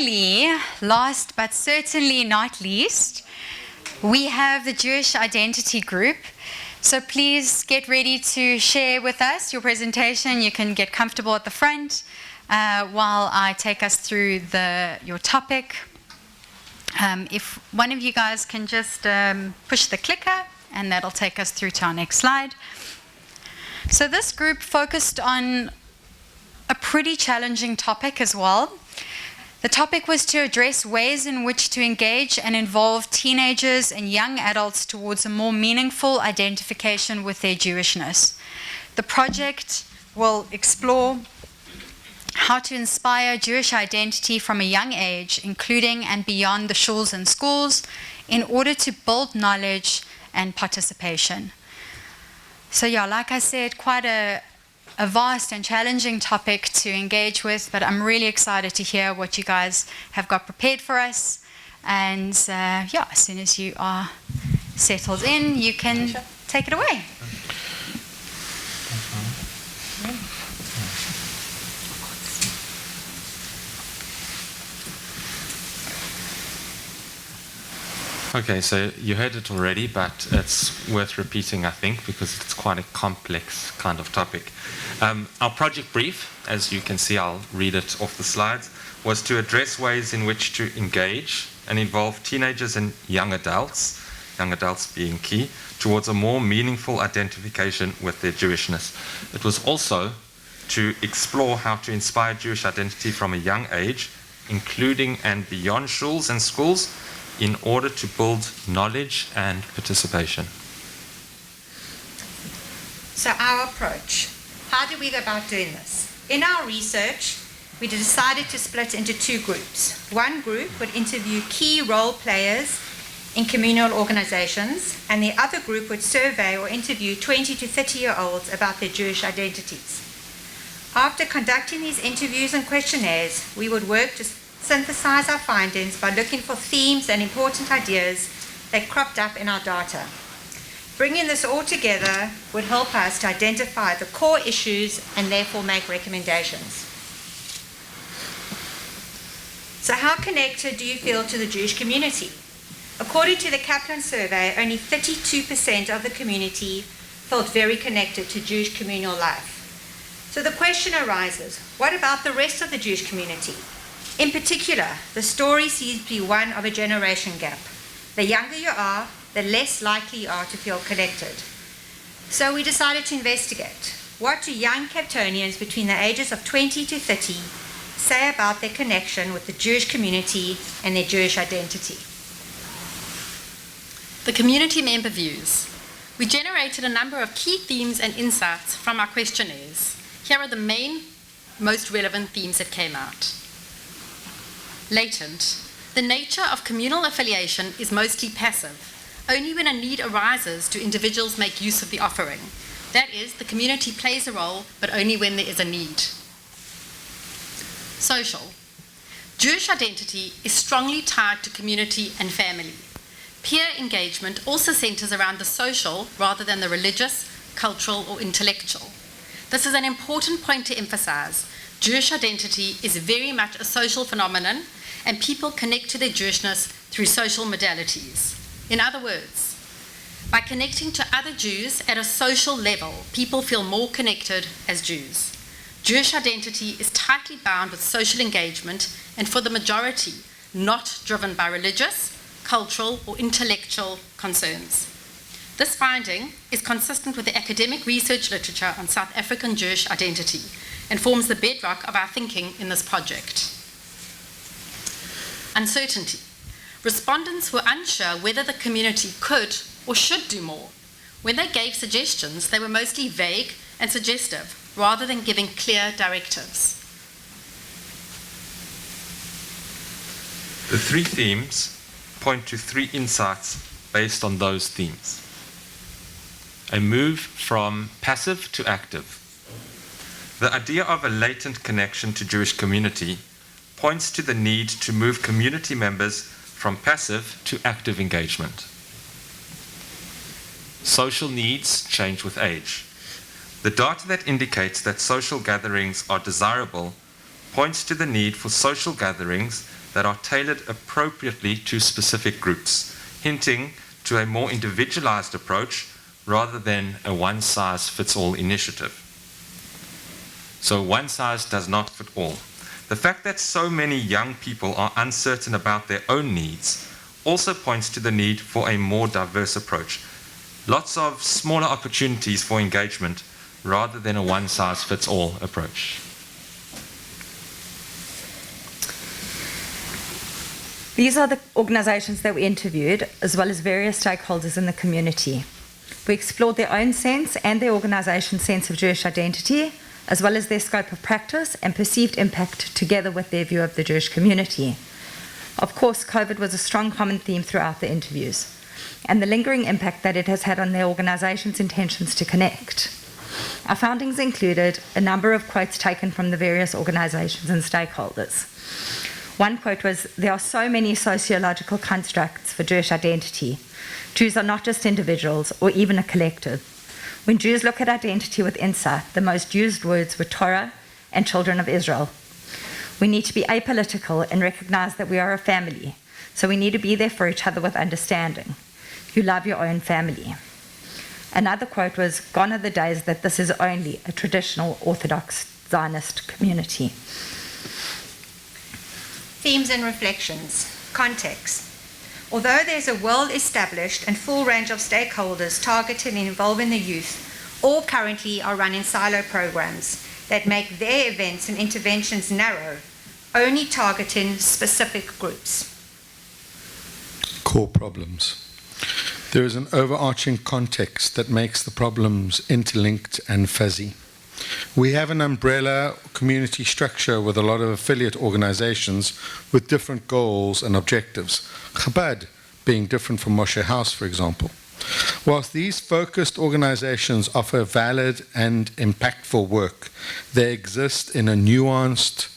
finally, last but certainly not least, we have the Jewish Identity Group. So please get ready to share with us your presentation. You can get comfortable at the front while I take us through your topic. If one of you guys can just push the clicker, and that'll take us through to our next slide. So this group focused on a pretty challenging topic as well. The topic was to address ways in which to engage and involve teenagers and young adults towards a more meaningful identification with their Jewishness. The project will explore how to inspire Jewish identity from a young age, including and beyond the shuls and schools, in order to build knowledge and participation. So yeah, like I said, quite a vast and challenging topic to engage with, but I'm really excited to hear what you guys have got prepared for us. And yeah, as soon as you are settled in, you can take it away. Okay, so you heard it already, but it's worth repeating, I think, because it's quite a complex kind of topic. Our project brief, as you can see, I'll read it off the slides, was to address ways in which to engage and involve teenagers and young adults being key, towards a more meaningful identification with their Jewishness. It was also to explore how to inspire Jewish identity from a young age, including and beyond shuls and schools, in order to build knowledge and participation. So our approach, how did we go about doing this? In our research, we decided to split into two groups. One group would interview key role players in communal organizations, and the other group would survey or interview 20 to 30-year-olds about their Jewish identities. After conducting these interviews and questionnaires, we would work to synthesize our findings by looking for themes and important ideas that cropped up in our data. Bringing this all together would help us to identify the core issues and therefore make recommendations. So how connected do you feel to the Jewish community? According to the Kaplan survey, only 32% of the community felt very connected to Jewish communal life. So the question arises, what about the rest of the Jewish community? In particular, the story seems to be one of a generation gap. The younger you are, the less likely you are to feel connected. So we decided to investigate. What do young Capetonians between the ages of 20 to 30 say about their connection with the Jewish community and their Jewish identity? The community member views. We generated a number of key themes and insights from our questionnaires. Here are the most relevant themes that came out. Latent. The nature of communal affiliation is mostly passive. Only when a need arises do individuals make use of the offering. That is, the community plays a role, but only when there is a need. Social. Jewish identity is strongly tied to community and family. Peer engagement also centers around the social rather than the religious, cultural, or intellectual. This is an important point to emphasize. Jewish identity is very much a social phenomenon, and people connect to their Jewishness through social modalities. In other words, by connecting to other Jews at a social level, people feel more connected as Jews. Jewish identity is tightly bound with social engagement, and for the majority, not driven by religious, cultural, or intellectual concerns. This finding is consistent with the academic research literature on South African Jewish identity and forms the bedrock of our thinking in this project. Uncertainty. Respondents were unsure whether the community could or should do more. When they gave suggestions, they were mostly vague and suggestive, rather than giving clear directives. The three themes point to three insights based on those themes. A move from passive to active. The idea of a latent connection to Jewish community points to the need to move community members from passive to active engagement. Social needs change with age. The data that indicates that social gatherings are desirable points to the need for social gatherings that are tailored appropriately to specific groups, hinting to a more individualized approach rather than a one-size-fits-all initiative. So one size does not fit all. The fact that so many young people are uncertain about their own needs also points to the need for a more diverse approach. Lots of smaller opportunities for engagement rather than a one-size-fits-all approach. These are the organisations that we interviewed, as well as various stakeholders in the community. We explored their own sense and their organisation's sense of Jewish identity, as well as their scope of practice and perceived impact together with their view of the Jewish community. Of course, COVID was a strong common theme throughout the interviews, and the lingering impact that it has had on their organisation's intentions to connect. Our findings included a number of quotes taken from the various organisations and stakeholders. One quote was, "There are so many sociological constructs for Jewish identity. Jews are not just individuals or even a collective. When Jews look at identity with insight, the most used words were Torah and children of Israel. We need to be apolitical and recognise that we are a family, so we need to be there for each other with understanding. You love your own family." Another quote was, "Gone are the days that this is only a traditional Orthodox Zionist community." Themes and reflections. Context. Although there's a well-established and full range of stakeholders targeted and involving the youth, all currently are running silo programs that make their events and interventions narrow, only targeting specific groups. Core problems. There is an overarching context that makes the problems interlinked and fuzzy. We have an umbrella community structure with a lot of affiliate organizations with different goals and objectives. Chabad being different from Moshe House, for example. Whilst these focused organizations offer valid and impactful work, they exist in a nuanced,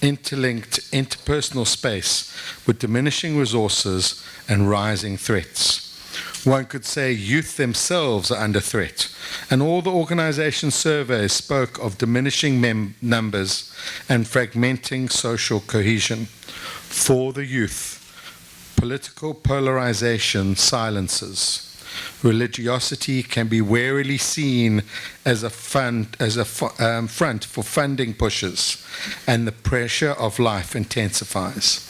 interlinked, interpersonal space with diminishing resources and rising threats. One could say youth themselves are under threat, and all the organization surveys spoke of diminishing numbers and fragmenting social cohesion. For the youth, political polarization silences. Religiosity can be warily seen as a front for funding pushes, and the pressure of life intensifies.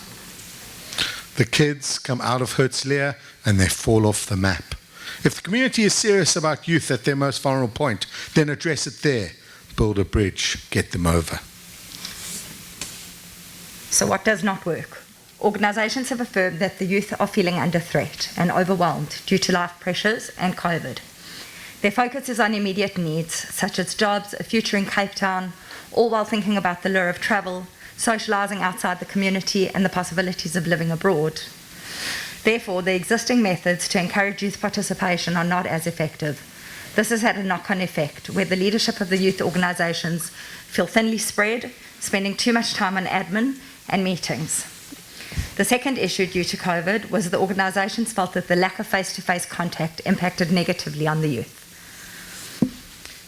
The kids come out of Herzliya and they fall off the map. If the community is serious about youth at their most vulnerable point, then address it there. Build a bridge, get them over. So what does not work? Organisations have affirmed that the youth are feeling under threat and overwhelmed due to life pressures and COVID. Their focus is on immediate needs, such as jobs, a future in Cape Town, all while thinking about the lure of travel, socialising outside the community, and the possibilities of living abroad. Therefore, the existing methods to encourage youth participation are not as effective. This has had a knock-on effect, where the leadership of the youth organisations feel thinly spread, spending too much time on admin and meetings. The second issue due to COVID was the organisations felt that the lack of face-to-face contact impacted negatively on the youth.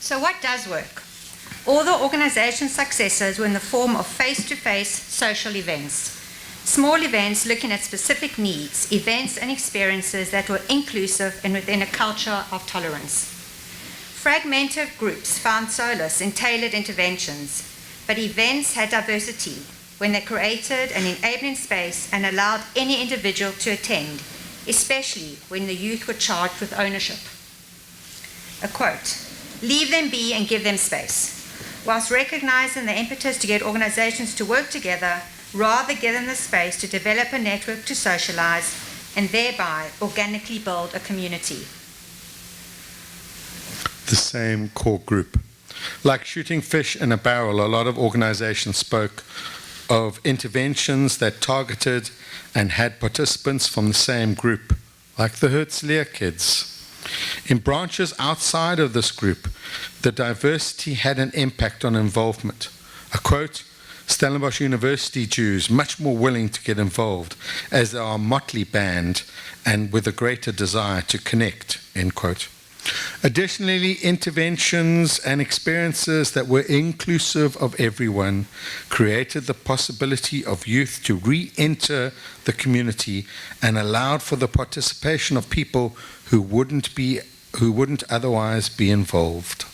So what does work? All the organisation's successes were in the form of face-to-face social events. Small events looking at specific needs, events and experiences that were inclusive and within a culture of tolerance. Fragmented groups found solace in tailored interventions, but events had diversity when they created an enabling space and allowed any individual to attend, especially when the youth were charged with ownership. A quote, "Leave them be and give them space. Whilst recognising the impetus to get organisations to work together, rather give them the space to develop a network to socialise and thereby organically build a community." The same core group. Like shooting fish in a barrel, a lot of organizations spoke of interventions that targeted and had participants from the same group, like the Herzliya kids. In branches outside of this group, the diversity had an impact on involvement. A quote, "Stellenbosch University Jews much more willing to get involved as they are a motley band and with a greater desire to connect," end quote. Additionally, interventions and experiences that were inclusive of everyone created the possibility of youth to re-enter the community and allowed for the participation of people who wouldn't otherwise be involved.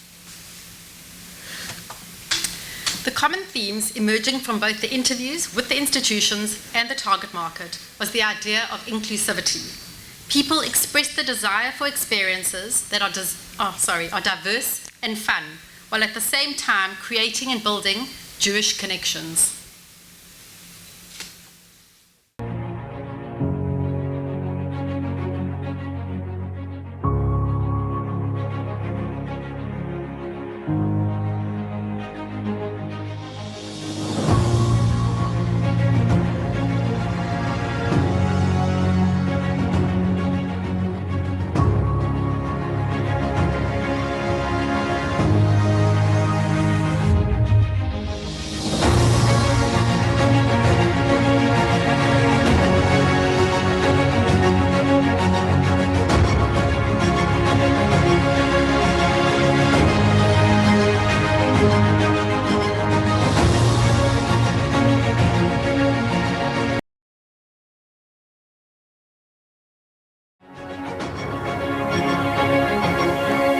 The common themes emerging from both the interviews with the institutions and the target market was the idea of inclusivity. People expressed the desire for experiences that are diverse and fun, while at the same time creating and building Jewish connections.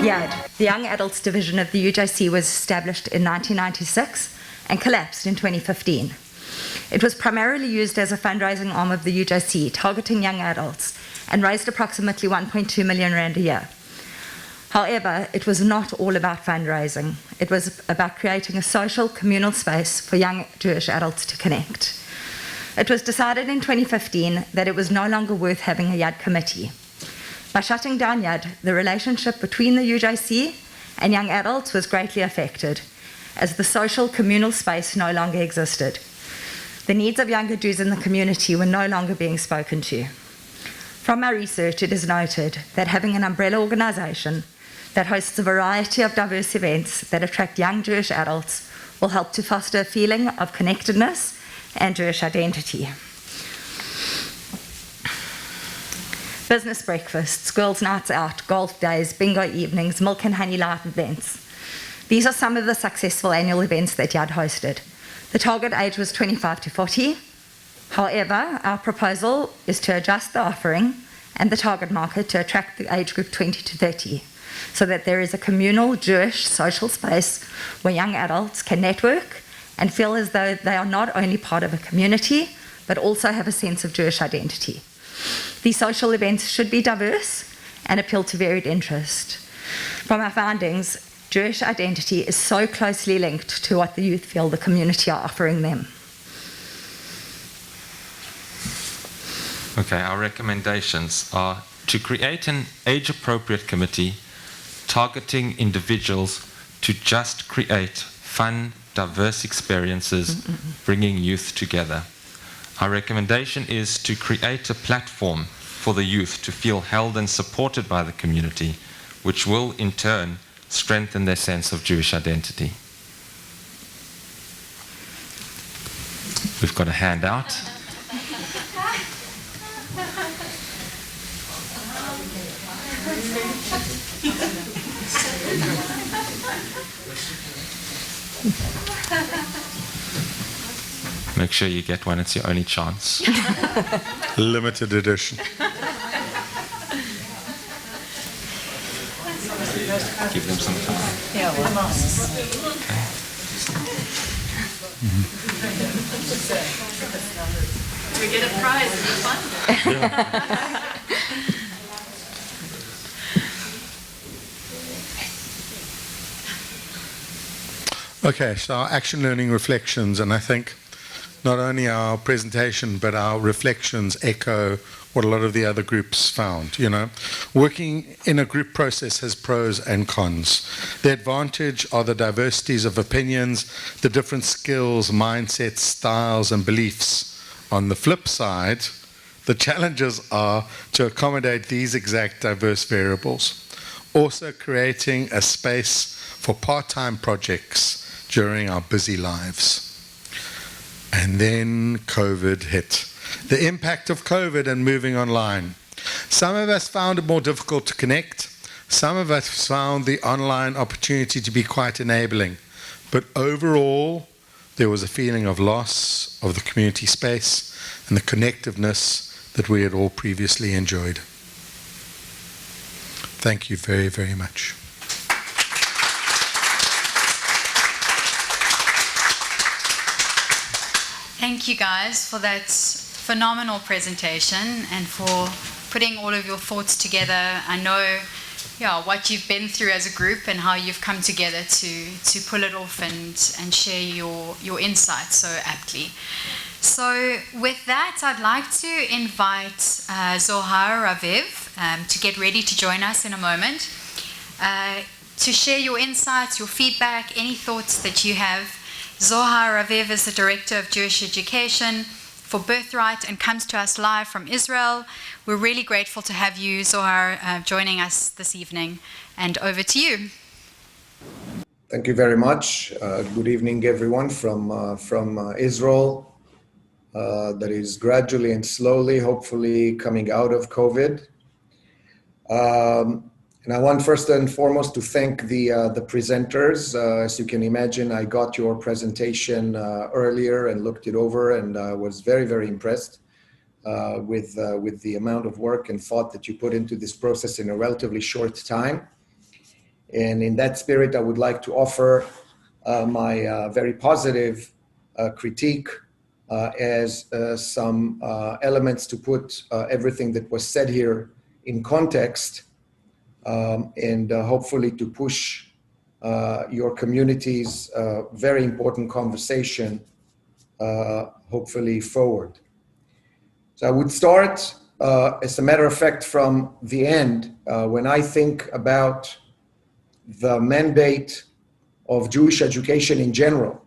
YAD, the Young Adults Division of the UJC, was established in 1996 and collapsed in 2015. It was primarily used as a fundraising arm of the UJC, targeting young adults, and raised approximately 1.2 million rand a year. However, it was not all about fundraising. It was about creating a social, communal space for young Jewish adults to connect. It was decided in 2015 that it was no longer worth having a YAD committee. By shutting down YAD, the relationship between the UJC and young adults was greatly affected, as the social, communal space no longer existed. The needs of younger Jews in the community were no longer being spoken to. From our research, it is noted that having an umbrella organisation that hosts a variety of diverse events that attract young Jewish adults will help to foster a feeling of connectedness and Jewish identity. Business breakfasts, girls' nights out, golf days, bingo evenings, milk and honey light events. These are some of the successful annual events that YAD hosted. The target age was 25 to 40. However, our proposal is to adjust the offering and the target market to attract the age group 20 to 30, so that there is a communal Jewish social space where young adults can network and feel as though they are not only part of a community, but also have a sense of Jewish identity. These social events should be diverse and appeal to varied interest. From our findings, Jewish identity is so closely linked to what the youth feel the community are offering them. Okay, our recommendations are to create an age-appropriate committee targeting individuals to just create fun, diverse experiences, bringing youth together. Our recommendation is to create a platform for the youth to feel held and supported by the community, which will in turn strengthen their sense of Jewish identity. We've got a handout. Make sure you get one, it's your only chance. Limited edition. Give them some time. Do we get a prize? Is it fun? Okay, so our action learning reflections, and I think not only our presentation but our reflections echo what a lot of the other groups found. You know, working in a group process has pros and cons. The advantage are the diversities of opinions, the different skills, mindsets, styles, and beliefs. On the flip side, the challenges are to accommodate these exact diverse variables. Also creating a space for part-time projects during our busy lives. And then COVID hit. The impact of COVID and moving online. Some of us found it more difficult to connect. Some of us found the online opportunity to be quite enabling, but overall, there was a feeling of loss of the community space and the connectiveness that we had all previously enjoyed. Thank you very, very much. Thank you guys for that phenomenal presentation and for putting all of your thoughts together. I know what you've been through as a group and how you've come together to pull it off and share your insights so aptly. So with that, I'd like to invite Zohar Raviv to get ready to join us in a moment to share your insights, your feedback, any thoughts that you have. Zohar Raviv is the Director of Jewish Education for Birthright and comes to us live from Israel. We're really grateful to have you, Zohar, joining us this evening. And over to you. Thank you very much. Good evening, everyone from Israel. That is gradually and slowly, hopefully, coming out of COVID. And I want first and foremost to thank the presenters. As you can imagine, I got your presentation earlier and looked it over, and was very, very impressed with the amount of work and thought that you put into this process in a relatively short time. And in that spirit, I would like to offer my very positive critique as some elements to put everything that was said here in context, and hopefully to push your community's very important conversation hopefully forward. So I would start, as a matter of fact, from the end. When I think about the mandate of Jewish education in general,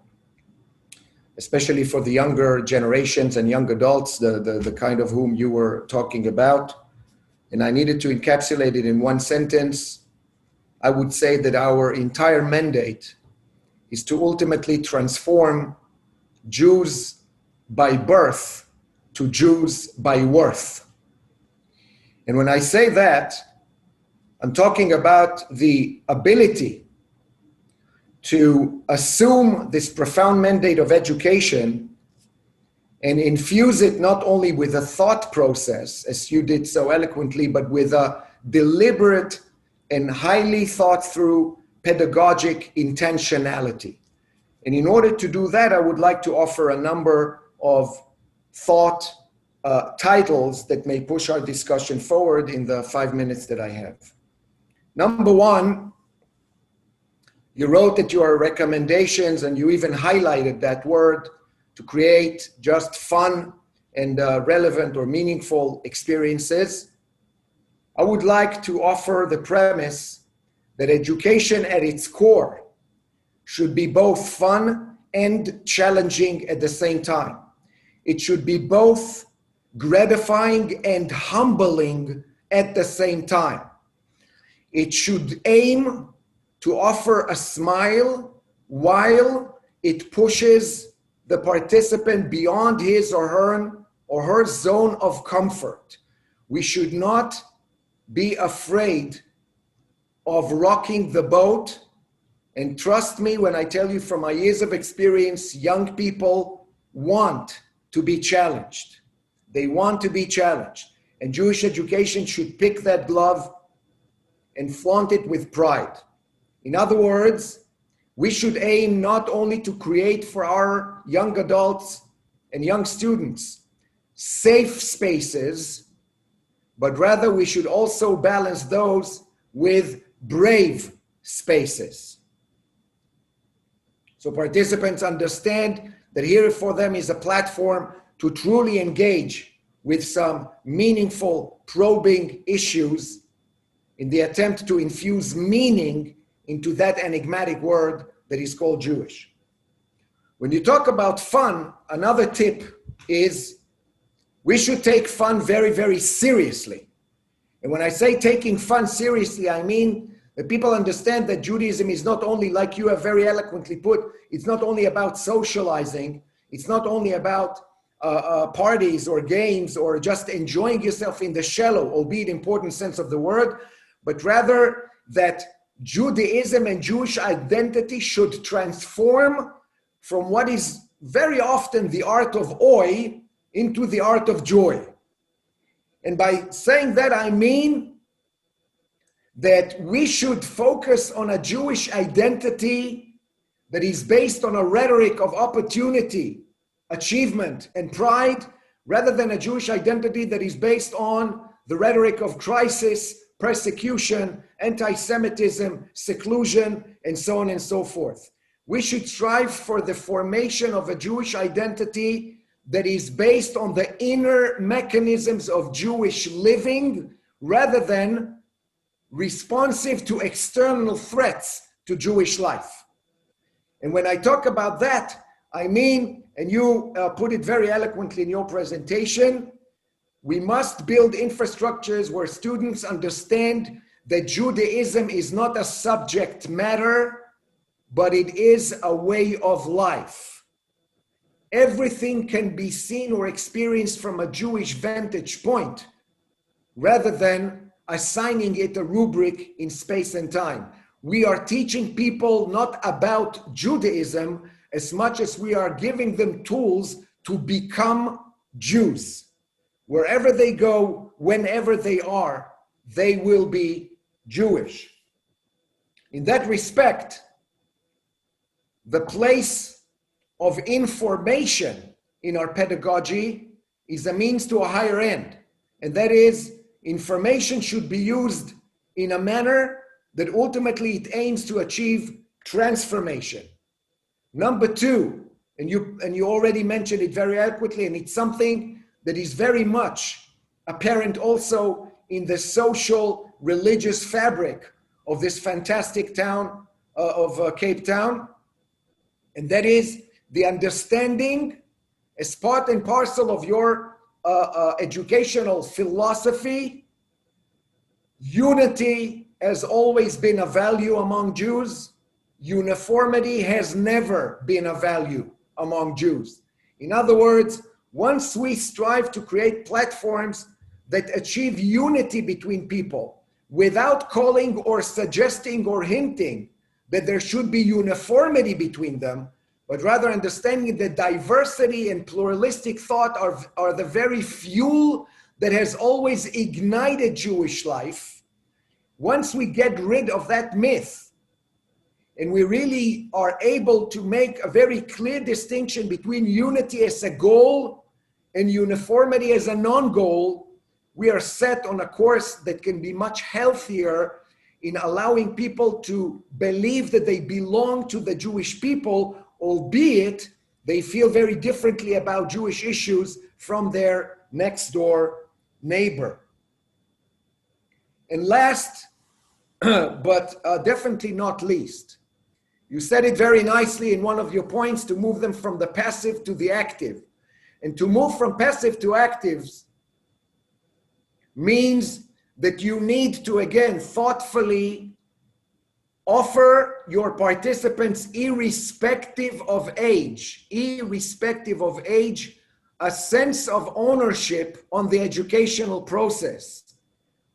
especially for the younger generations and young adults, the kind of whom you were talking about, and I needed to encapsulate it in one sentence, I would say that our entire mandate is to ultimately transform Jews by birth to Jews by worth. And when I say that, I'm talking about the ability to assume this profound mandate of education and infuse it not only with a thought process, as you did so eloquently, but with a deliberate and highly thought through pedagogic intentionality. And in order to do that, I would like to offer a number of thought titles that may push our discussion forward in the 5 minutes that I have. Number one, you wrote that your recommendations, and you even highlighted that word, to create just fun and relevant or meaningful experiences. I would like to offer the premise that education at its core should be both fun and challenging at the same time. It should be both gratifying and humbling at the same time. It should aim to offer a smile while it pushes the participant beyond his or her zone of comfort. We should not be afraid of rocking the boat. And trust me when I tell you from my years of experience, young people want to be challenged. They want to be challenged. And Jewish education should pick that glove and flaunt it with pride. In other words, we should aim not only to create for our young adults and young students safe spaces, but rather we should also balance those with brave spaces. So participants understand that here for them is a platform to truly engage with some meaningful, probing issues in the attempt to infuse meaning into that enigmatic word that is called Jewish. When you talk about fun, another tip is we should take fun very, very seriously. And when I say taking fun seriously, I mean that people understand that Judaism is not only, like you have very eloquently put, it's not only about socializing, it's not only about parties or games or just enjoying yourself in the shallow, albeit important sense of the word, but rather that Judaism and Jewish identity should transform from what is very often the art of oi into the art of joy. And by saying that, I mean that we should focus on a Jewish identity that is based on a rhetoric of opportunity, achievement, and pride, rather than a Jewish identity that is based on the rhetoric of crisis, persecution, anti-Semitism, seclusion, and so on and so forth. We should strive for the formation of a Jewish identity that is based on the inner mechanisms of Jewish living, rather than responsive to external threats to Jewish life. And when I talk about that, I mean, and you put it very eloquently in your presentation, we must build infrastructures where students understand that Judaism is not a subject matter, but it is a way of life. Everything can be seen or experienced from a Jewish vantage point, rather than assigning it a rubric in space and time. We are teaching people not about Judaism as much as we are giving them tools to become Jews. Wherever they go, whenever they are, they will be Jewish. In that respect, the place of information in our pedagogy is a means to a higher end. And that is, information should be used in a manner that ultimately it aims to achieve transformation. Number two, and you already mentioned it very adequately, and it's something that is very much apparent also in the social, religious fabric of this fantastic town of Cape Town, and that is the understanding as part and parcel of your educational philosophy. Unity has always been a value among Jews. Uniformity has never been a value among Jews. In other words, once we strive to create platforms that achieve unity between people without calling or suggesting or hinting that there should be uniformity between them, but rather understanding that diversity and pluralistic thought are the very fuel that has always ignited Jewish life. Once we get rid of that myth, and we really are able to make a very clear distinction between unity as a goal and uniformity as a non-goal, we are set on a course that can be much healthier in allowing people to believe that they belong to the Jewish people, albeit they feel very differently about Jewish issues from their next door neighbor. And last, but definitely not least, you said it very nicely in one of your points, to move them from the passive to the active. And to move from passive to actives means that you need to, again, thoughtfully offer your participants, irrespective of age, a sense of ownership on the educational process.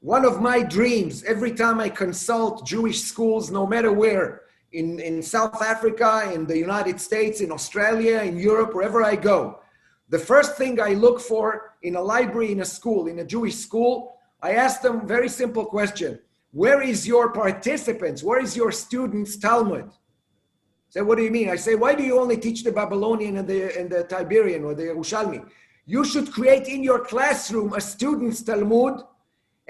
One of my dreams, every time I consult Jewish schools, no matter where, in South Africa, in the United States, in Australia, in Europe, wherever I go, the first thing I look for in a library, in a school, in a Jewish school, I ask them a very simple question. Where is your participants? Where is your students' Talmud? I say, what do you mean? I say, why do you only teach the Babylonian and the Tiberian or the Yerushalmi? You should create in your classroom a student's Talmud,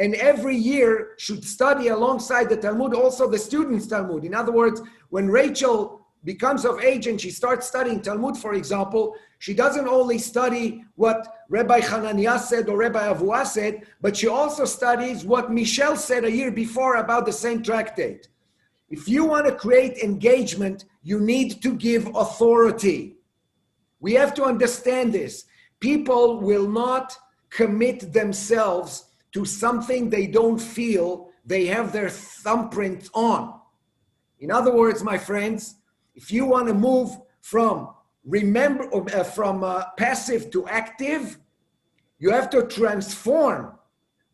and every year should study alongside the Talmud also the student's Talmud. In other words, when Rachel becomes of age and she starts studying Talmud, for example, she doesn't only study what Rabbi Hananiah said or Rabbi Avua said, but she also studies what Michel said a year before about the same tractate. If you want to create engagement, you need to give authority. We have to understand this. People will not commit themselves to something they don't feel they have their thumbprint on. In other words, my friends, if you want to move from passive to active, you have to transform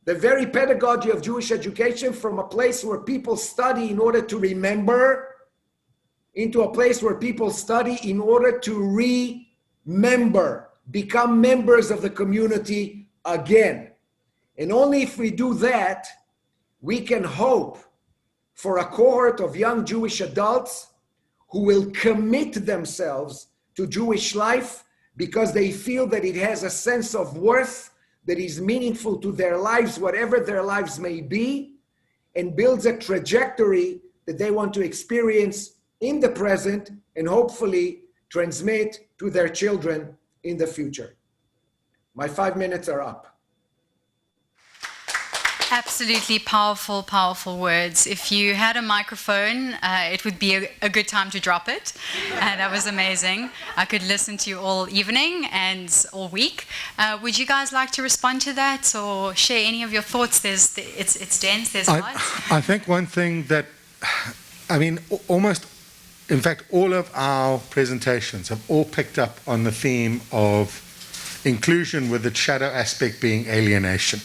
the very pedagogy of Jewish education from a place where people study in order to remember into a place where people study in order to remember, become members of the community again. And only if we do that, we can hope for a cohort of young Jewish adults who will commit themselves to Jewish life because they feel that it has a sense of worth that is meaningful to their lives, whatever their lives may be, and builds a trajectory that they want to experience in the present and hopefully transmit to their children in the future. My 5 minutes are up. Absolutely powerful, powerful words. If you had a microphone, it would be a good time to drop it. That was amazing. I could listen to you all evening and all week. Would you guys like to respond to that or share any of your thoughts? It's dense, there's lots. I think one thing that, I mean, almost, in fact, all of our presentations have all picked up on the theme of inclusion with the shadow aspect being alienation.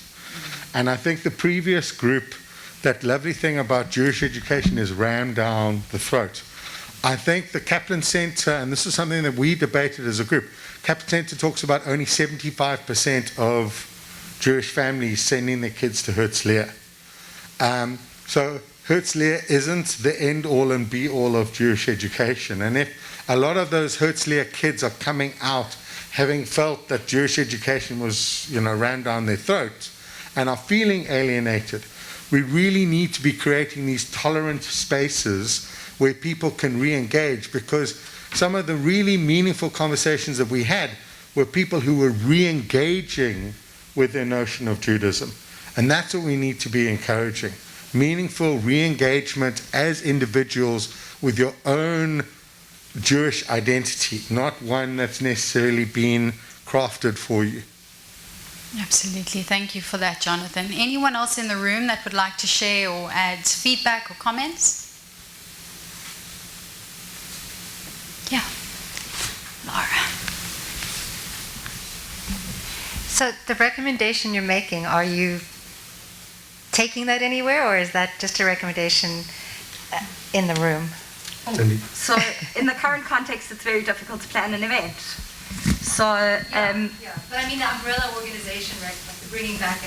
And I think the previous group, that lovely thing about Jewish education is rammed down the throat. I think the Kaplan Center, and this is something that we debated as a group, Kaplan Center talks about only 75% of Jewish families sending their kids to Herzliya. So Herzliya isn't the end-all and be-all of Jewish education. And if a lot of those Herzliya kids are coming out having felt that Jewish education was, rammed down their throat, and are feeling alienated, we really need to be creating these tolerant spaces where people can re-engage, because some of the really meaningful conversations that we had were people who were re-engaging with their notion of Judaism. And that's what we need to be encouraging. Meaningful re-engagement as individuals with your own Jewish identity, not one that's necessarily been crafted for you. Absolutely. Thank you for that, Jonathan. Anyone else in the room that would like to share or add feedback or comments? Yeah. Laura. So the recommendation you're making, are you taking that anywhere, or is that just a recommendation in the room? So in the current context, it's very difficult to plan an event. So, But I mean the umbrella organization, right? Like bringing back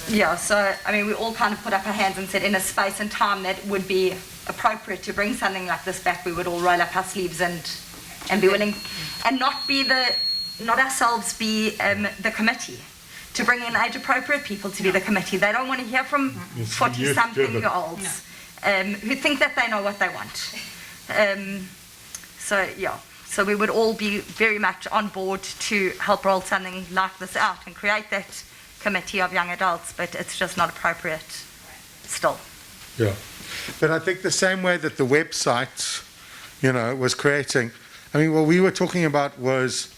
yeah, so I mean, we all kind of put up our hands and said in a space and time that would be appropriate to bring something like this back, we would all roll up our sleeves and be willing, and not ourselves be the committee, to bring in age-appropriate people to be the committee. They don't want to hear from 40-something-year-olds who think that they know what they want. So we would all be very much on board to help roll something like this out and create that committee of young adults, but it's just not appropriate still. Yeah. But I think the same way that the website, was creating, I mean, what we were talking about was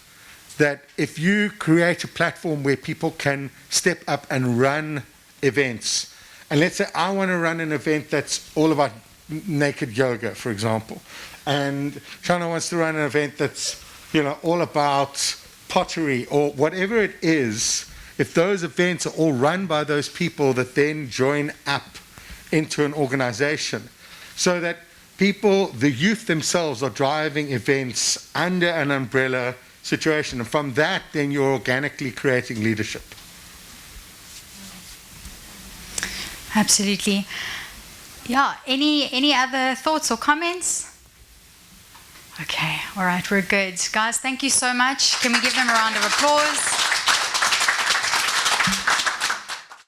that if you create a platform where people can step up and run events, and let's say I want to run an event that's all about naked yoga, for example, and Shana wants to run an event that's, all about pottery or whatever it is, if those events are all run by those people that then join up into an organization, so that people, the youth themselves, are driving events under an umbrella situation, and from that then you're organically creating leadership. Absolutely. Yeah, any other thoughts or comments? Okay, all right, we're good. Guys, thank you so much. Can we give them a round of applause?